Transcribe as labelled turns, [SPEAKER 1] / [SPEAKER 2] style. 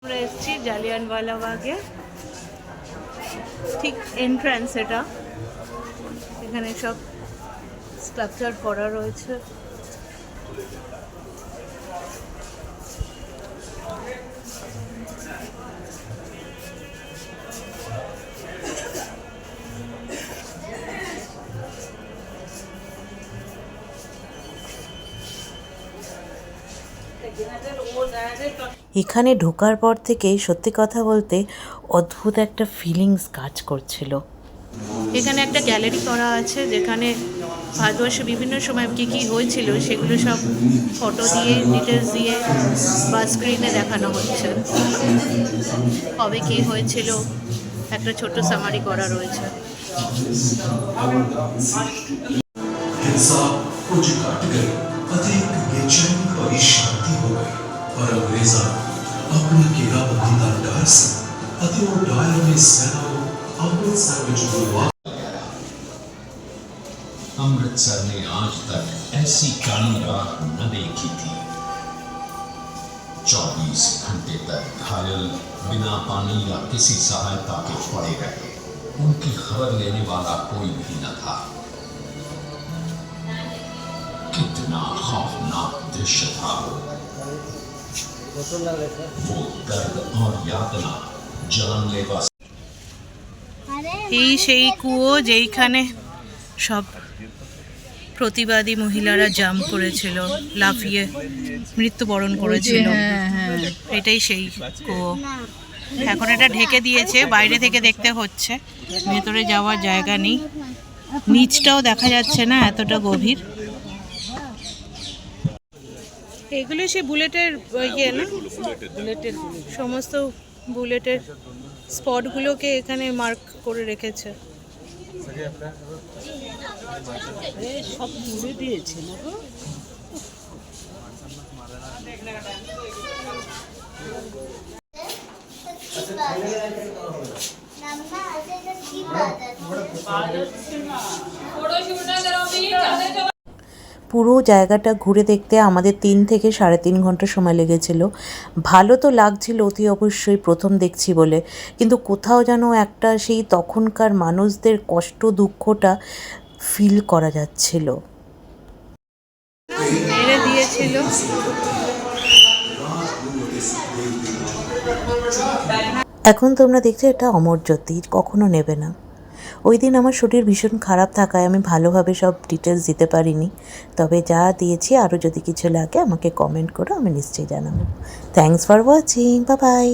[SPEAKER 1] আমরা এসেছি জালিয়ানওয়ালা বাগে, ঠিক এন্ট্রান্স এটা। এখানে সব স্ট্রাকচার করা রয়েছে।
[SPEAKER 2] এখানে ঢোকার পর থেকেই সত্যি কথা বলতে অদ্ভুত একটা ফিলিংস কাজ করছিল।
[SPEAKER 1] এখানে একটা গ্যালারি করা আছে যেখানে ভারতবর্ষে বিভিন্ন সময় কী কী হয়েছিল সেগুলো সব ফটো দিয়ে, ডিটেলস দিয়ে বা স্ক্রিনে দেখানো হচ্ছে। কবে কী হয়েছিল একটা ছোট্ট সামারি করা রয়েছে।
[SPEAKER 3] हिंसा कुछ घट गई, अधिक बेचैनी भरी शांति हो गई, पर अंग्रेजा अपनी घेराबंदी का डर से अति उडायल में सेना अमृतसर में जुड़वा। अमृतसर ने आज तक ऐसी काली रात न देखी थी। 24 घंटे तक घायल बिना पानी या किसी सहायता के पड़े रहे। उनकी खबर लेने वाला कोई भी न था। कितना खौफनाक दृश्य था वो दर्द और यातना जानलेवा।
[SPEAKER 1] এই সেই কুয়ো যেইখানে সব প্রতিবাদী মহিলারা জাম্প করেছিল, লাফিয়ে মৃত্যুবরণ করেছিল। এটাই সেই কুয়ো। এখন এটা ঢেকে দিয়েছে, বাইরে থেকে দেখতে হচ্ছে, ভেতরে যাওয়ার জায়গা নেই। নিচটাও দেখা যাচ্ছে না, এতটা গভীর। এগুলো সেই বুলেটের ইয়ে না, বুলেটের সমস্ত বুলেটের স্পটগুলোকে এখানে মার্ক করে রেখেছে। সব তুলে দিয়েছে না গো।
[SPEAKER 2] পুরো জায়গাটা ঘুরে দেখতে আমাদের 3 থেকে 3.5 ঘন্টা সময় লেগেছিল। ভালো তো লাগছিল অতি অবশ্যই, প্রথম দেখছি বলে, কিন্তু কোথাও যেন একটা সেই তখনকার মানুষদের কষ্ট দুঃখটা ফিল করা যাচ্ছিল।
[SPEAKER 1] মেরে দিয়েছিল।
[SPEAKER 2] এখন তোমরা দেখছো এটা অমর জ্যোতি, কখনো নেবে না। ওই দিন আমার শরীর ভীষণ খারাপ থাকায় আমি ভালোভাবে সব ডিটেলস দিতে পারিনি, তবে যা দিয়েছি আরও যদি কিছু লাগে আমাকে কমেন্ট করো, আমি নিশ্চয়ই জানাবো। Thanks for watching, bye bye.